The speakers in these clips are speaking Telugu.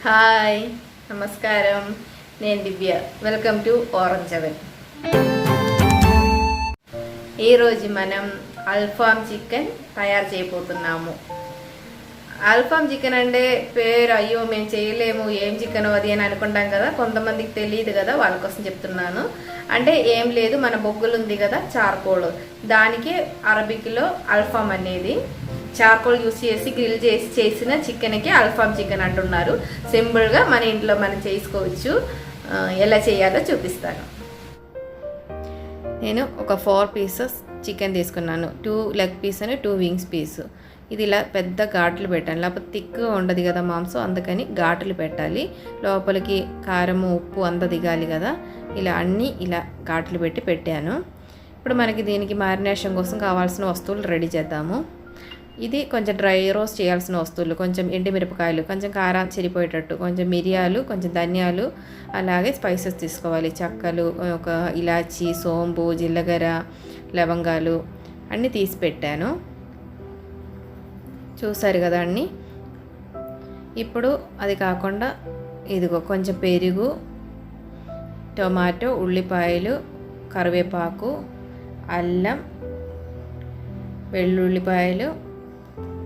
హాయ్ నమస్కారం, నేను Divya. Welcome to orange oven. ఈరోజు మనం అల్ఫామ్ చికెన్ తయారు చేయబోతున్నాము. అల్ఫామ్ చికెన్ అంటే పేరు అయ్యో మేము చేయలేము, ఏం చికెన్ అది అని అనుకుంటాం కదా, కొంతమందికి తెలియదు కదా, వాళ్ళ కోసం చెప్తున్నాను. అంటే ఏం లేదు, మన బొగ్గులు ఉంది కదా చార్కోల్, దానికి అరబిక్లో అల్ఫామ్ అనేది చార్కోల్ యూస్ చేసి గ్రిల్ చేసి చేసిన చికెన్కి అల్ఫామ్ చికెన్ అంటున్నారు. సింపుల్గా మన ఇంట్లో మనం చేసుకోవచ్చు. ఎలా చేయాలో చూపిస్తాను. నేను ఒక 4 పీసెస్ చికెన్ తీసుకున్నాను. 2 లెగ్ పీస్ అని 2 వింగ్స్ పీస్. ఇది ఇలా పెద్ద ఘాట్లు పెట్టాను, లేకపోతే థిక్గా ఉండదు కదా మాంసం, అందుకని ఘాట్లు పెట్టాలి. లోపలికి కారము ఉప్పు అంతా దిగాలి కదా, ఇలా అన్నీ ఇలా ఘాట్లు పెట్టి పెట్టాను. ఇప్పుడు మనకి దీనికి మ్యారినేషన్ కోసం కావాల్సిన వస్తువులు రెడీ చేద్దాము. ఇది కొంచెం డ్రై రోస్ట్ చేయాల్సిన వస్తువులు, కొంచెం ఎండుమిరపకాయలు, కొంచెం కారం చెరిపోయేటట్టు, కొంచెం మిరియాలు, కొంచెం ధనియాలు, అలాగే స్పైసెస్ తీసుకోవాలి. చెక్కలు, ఒక ఇలాచి, సోంపు, జీలకర్ర, లవంగాలు అన్నీ తీసి పెట్టాను. చూసారు కదా అన్నీ. ఇప్పుడు అది కాకుండా ఇదిగో కొంచెం పెరుగు, టొమాటో, ఉల్లిపాయలు, కరివేపాకు, అల్లం, వెల్లుల్లిపాయలు,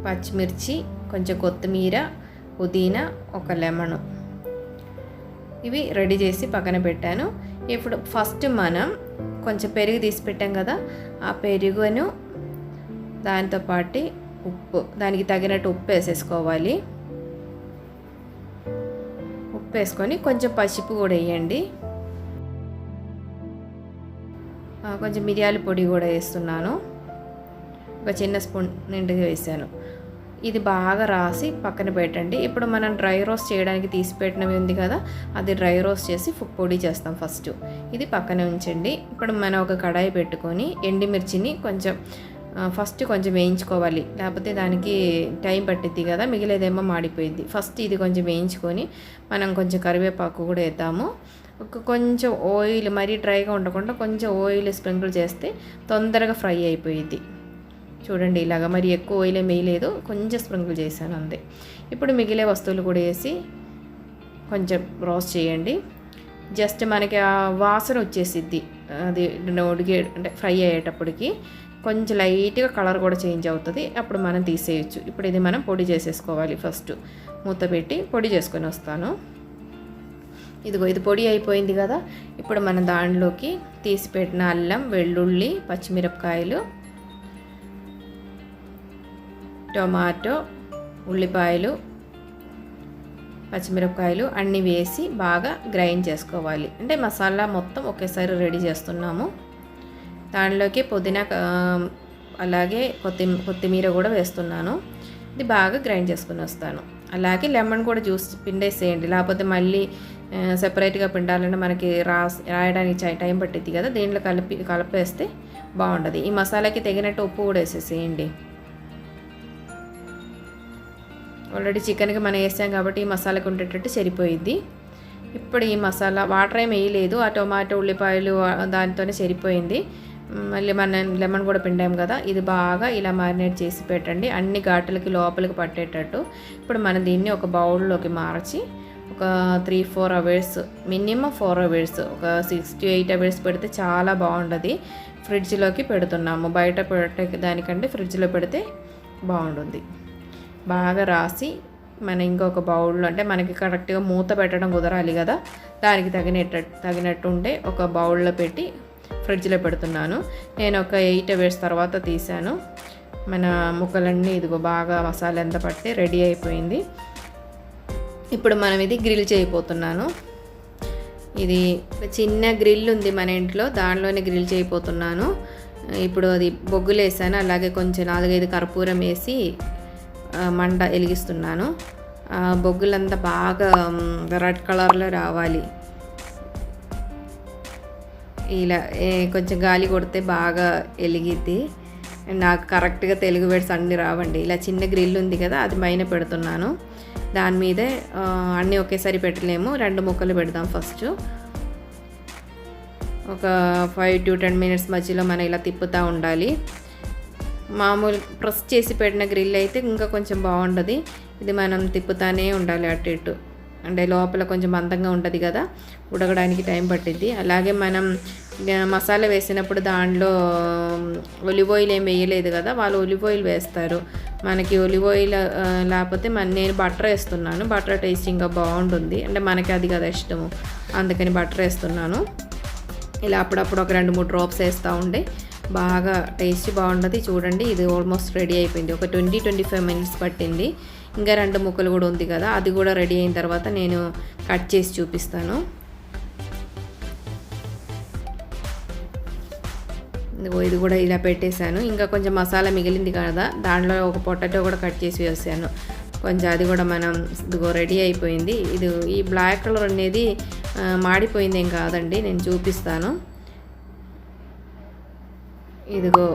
పచ్చిమిర్చి, కొంచెం కొత్తిమీర, పుదీనా, ఒక లెమను, ఇవి రెడీ చేసి పక్కన పెట్టాను. ఇప్పుడు ఫస్ట్ మనం కొంచెం పెరుగు తీసి పెట్టాం కదా, ఆ పెరుగును దాంతోపాటు ఉప్పు, దానికి తగినట్టు ఉప్పు వేసేసుకోవాలి. ఉప్పు వేసుకొని కొంచెం పసుపు కూడా వేయండి. కొంచెం మిరియాల పొడి కూడా వేస్తున్నాను, ఒక చిన్న స్పూన్ నిండుగా వేసాను. ఇది బాగా రాసి పక్కన పెట్టండి. ఇప్పుడు మనం డ్రై రోస్ట్ చేయడానికి తీసి పెట్టినవి ఉంది కదా, అది డ్రై రోస్ట్ చేసి పొడి చేస్తాం ఫస్ట్. ఇది పక్కన ఉంచండి. ఇప్పుడు మనం ఒక కడాయి పెట్టుకొని ఎండుమిర్చిని ఫస్ట్ కొంచెం వేయించుకోవాలి, లేకపోతే దానికి టైం పట్టిద్ది కదా, మిగిలేదేమో మాడిపోయింది. ఫస్ట్ ఇది కొంచెం వేయించుకొని మనం కొంచెం కరివేపాకు కూడా వేద్దాము. కొంచెం ఆయిల్, మరీ డ్రైగా ఉండకుండా కొంచెం ఆయిల్ స్ప్రింకిల్ చేస్తే తొందరగా ఫ్రై అయిపోయింది. చూడండి, ఇలాగ మరి ఎక్కువ ఆయిల్ వేయలేదు, కొంచెం స్ప్రింకిల్ చేశాను అంతే. ఇప్పుడు మిగిలే వస్తువులు కూడా వేసి కొంచెం రోస్ట్ చేయండి. జస్ట్ మనకి ఆ వాసన వచ్చేసిద్ది, అది ఉడికే అంటే ఫ్రై అయ్యేటప్పటికి కొంచెం లైట్గా కలర్ కూడా చేంజ్ అవుతుంది, అప్పుడు మనం తీసేయచ్చు. ఇప్పుడు ఇది మనం పొడి చేసేసుకోవాలి. ఫస్ట్ మూత పెట్టి పొడి చేసుకొని వస్తాను. ఇదిగో ఇది పొడి అయిపోయింది కదా. ఇప్పుడు మనం దానిలోకి తీసి పెట్టిన అల్లం, వెల్లుల్లి, పచ్చిమిరపకాయలు, టొమాటో, ఉల్లిపాయలు, పచ్చిమిరపకాయలు అన్నీ వేసి బాగా గ్రైండ్ చేసుకోవాలి. అంటే మసాలా మొత్తం ఒకేసారి రెడీ చేస్తున్నాము. దానిలోకి పుదీనా అలాగే కొత్తిమీర కూడా వేస్తున్నాను. ఇది బాగా గ్రైండ్ చేసుకుని వస్తాను. అలాగే లెమన్ కూడా జ్యూస్ పిండేసేయండి, లేకపోతే మళ్ళీ సెపరేట్గా పిండాలంటే మనకి రాయడానికి టైం పట్టిద్ది కదా, దీంట్లో కలిపేస్తే బాగుంటుంది. ఈ మసాలాకి తగినట్టు ఉప్పు కూడా వేసేసేయండి. ఆల్రెడీ చికెన్కి మనం వేసాం కాబట్టి ఈ మసాలాకి ఉండేటట్టు సరిపోయిద్ది. ఇప్పుడు ఈ మసాలా వాటర్ ఏమి వేయలేదు, ఆ టొమాటో ఉల్లిపాయలు దానితోనే సరిపోయింది. మళ్ళీ మనం లెమన్ కూడా పిండాం కదా, ఇది బాగా ఇలా మ్యారినేట్ చేసి పెట్టండి, అన్ని ఘాటులకి లోపలికి పట్టేటట్టు. ఇప్పుడు మనం దీన్ని ఒక బౌల్లోకి మార్చి ఒక 3-4 అవర్స్, మినిమం 4 అవర్స్, ఒక 6 to 8 అవర్స్ పెడితే చాలా బాగుంటుంది. ఫ్రిడ్జ్లోకి పెడుతున్నాము, బయట పెట్టే దానికంటే ఫ్రిడ్జ్లో పెడితే బాగుంటుంది. బాగా రాసి మన ఇంకొక బౌల్లో, అంటే మనకి కరెక్ట్గా మూత పెట్టడం కుదరాలి కదా, దానికి తగినట్టు ఉంటే ఒక బౌల్లో పెట్టి ఫ్రిడ్జ్లో పెడుతున్నాను. నేను ఒక 8 అవర్స్ తర్వాత తీసాను. మన ముక్కలన్నీ ఇదిగో బాగా మసాలా ఎంత పట్టి రెడీ అయిపోయింది. ఇప్పుడు మనం ఇది గ్రిల్ చేయబోతున్నాను. ఇది చిన్న గ్రిల్ ఉంది మన ఇంట్లో, దానిలోనే గ్రిల్ చేయబోతున్నాను. ఇప్పుడు అది బొగ్గులు వేసాను, అలాగే కొంచెం 4-5 కర్పూరం వేసి మంట వెలిగిస్తున్నాను. బొగ్గులంతా బాగా రెడ్ కలర్లో రావాలి. ఇలా కొంచెం గాలి కొడితే బాగా వెలిగిద్ది. నాకు కరెక్ట్గా తెలుగు వర్డ్స్ అన్నీ రావండి. ఇలా చిన్న గ్రిల్ ఉంది కదా, అది పైన పెడుతున్నాను. దాని మీదే అన్నీ ఒకేసారి పెట్టలేము, 2 ముక్కలు పెడదాం. ఫస్ట్ ఒక 5 to 10 మినిట్స్ మధ్యలో మనం ఇలా తిప్పుతూ ఉండాలి. మామూలు ప్రెస్ చేసి పెట్టిన గ్రిల్ అయితే ఇంకా కొంచెం బాగుంటుంది. ఇది మనం తిప్పుతానే ఉండాలి అటు ఇటు. అంటే లోపల కొంచెం మందంగా ఉంటుంది కదా, ఉడకడానికి టైం పట్టిద్ది. అలాగే మనం మసాలా వేసినప్పుడు దాంట్లో ఒలివ్ ఆయిల్ ఏం వేయలేదు కదా, వాళ్ళు ఒలివ్ ఆయిల్ వేస్తారు. మనకి ఒలివ్ ఆయిల్ లేకపోతే నేను బటర్ వేస్తున్నాను. బటర్ టేస్ట్ ఇంకా బాగుంటుంది, అంటే మనకి అది కదా ఇష్టము, అందుకని బటర్ వేస్తున్నాను. ఇలా అప్పుడప్పుడు ఒక 2-3 డ్రాప్స్ వేస్తూ ఉండే బాగా టేస్ట్ బాగుంటుంది. చూడండి ఇది ఆల్మోస్ట్ రెడీ అయిపోయింది. ఒక 20-25 మినిట్స్ పట్టింది. ఇంకా 2 ముక్కలు కూడా ఉంది కదా, అది కూడా రెడీ అయిన తర్వాత నేను కట్ చేసి చూపిస్తాను. ఇది కూడా ఇలా పెట్టేశాను. ఇంకా కొంచెం మసాలా మిగిలింది కదా, దాంట్లో ఒక పొటాటో కూడా కట్ చేసి వేసాను కొంచెం, అది కూడా మనం ఇదిగో రెడీ అయిపోయింది. ఇది ఈ బ్లాక్ కలర్ అనేది మాడిపోయింది ఏం కాదండి, నేను చూపిస్తాను. ఇదిగో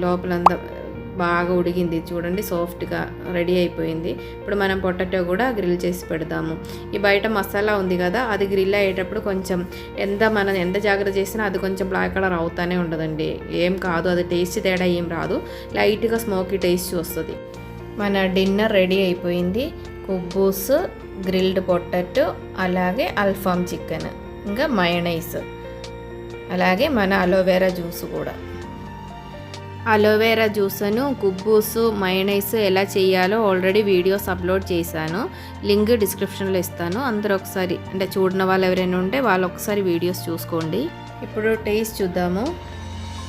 లోపలంతా బాగా ఉడికింది చూడండి, సాఫ్ట్గా రెడీ అయిపోయింది. ఇప్పుడు మనం పొటాటో కూడా గ్రిల్ చేసి పెడదాము. ఈ బయట మసాలా ఉంది కదా, అది గ్రిల్ అయ్యేటప్పుడు కొంచెం మనం ఎంత జాగ్రత్త చేసినా అది కొంచెం బ్లాక్ కలర్ అవుతానే ఉండదండి, ఏం కాదు, అది టేస్ట్ తేడా ఏం రాదు, లైట్గా స్మోకీ టేస్ట్ వస్తుంది. మన డిన్నర్ రెడీ అయిపోయింది. కుబ్బూస్, గ్రిల్డ్ పొటాటో, అలాగే అల్ఫామ్ చికెన్, ఇంకా మయోనైస్, అలాగే మన అలోవెరా జ్యూస్ కూడా. అలోవెరా జ్యూస్ను, కుబ్బూసు, మయోనైస్ ఎలా చేయాలో ఆల్రెడీ వీడియోస్ అప్లోడ్ చేశాను, లింక్ డిస్క్రిప్షన్లో ఇస్తాను. అందరూ ఒకసారి అంటే చూడని వాళ్ళు ఎవరైనా ఉంటే వాళ్ళు ఒకసారి వీడియోస్ చూసుకోండి. ఇప్పుడు టేస్ట్ చూద్దాము.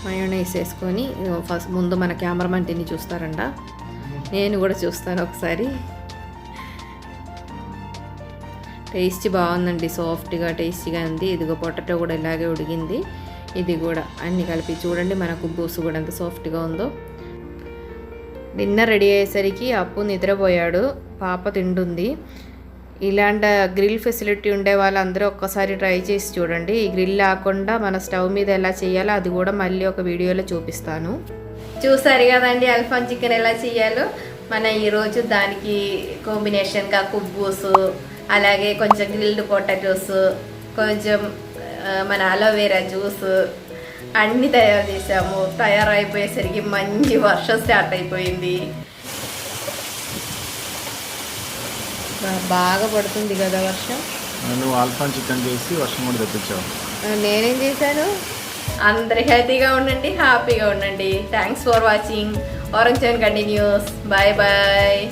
మయోనైస్ వేసుకొని ఫస్ట్ ముందు మన కెమెరామెన్ తిని చూస్తారంట, నేను కూడా చూస్తాను ఒకసారి. టేస్ట్ బాగుందండి, సాఫ్ట్గా టేస్టీగా ఉంది. ఇదిగో పొటాటో కూడా ఇలాగే ఉడిగింది. ఇది కూడా అన్నీ కలిపి చూడండి, మన కుబ్బూసు కూడా ఎంత సాఫ్ట్గా ఉందో. డిన్నర్ రెడీ అయ్యేసరికి అప్పు నిద్రపోయాడు, పాప తింటుంది. ఇలాంటి గ్రిల్ ఫెసిలిటీ ఉండే వాళ్ళందరూ ఒక్కసారి ట్రై చేసి చూడండి. ఈ గ్రిల్ లేకుండా మన స్టవ్ మీద ఎలా చేయాలో అది కూడా మళ్ళీ ఒక వీడియోలో చూపిస్తాను. చూసారు కదండి అల్ఫామ్ చికెన్ ఎలా చేయాలో. మన ఈరోజు దానికి కాంబినేషన్గా కుబ్బూసు, అలాగే కొంచెం గ్రిల్డ్ పొటాటోస్, కొంచెం మన అలోవెరా జ్యూస్ అన్నీ తయారు చేసాము. తయారైపోయేసరికి మంచి వర్షం స్టార్ట్ అయిపోయింది, బాగా పడుతుంది కదా వర్షం. నువ్వు అల్ఫామ్ చికెన్ చేసి వర్షం కూడా తెప్పించావు. నేనేం చేశాను. అందరు హెల్తీగా ఉండండి, హ్యాపీగా ఉండండి. Thanks for watching. Orange and continues. Bye bye.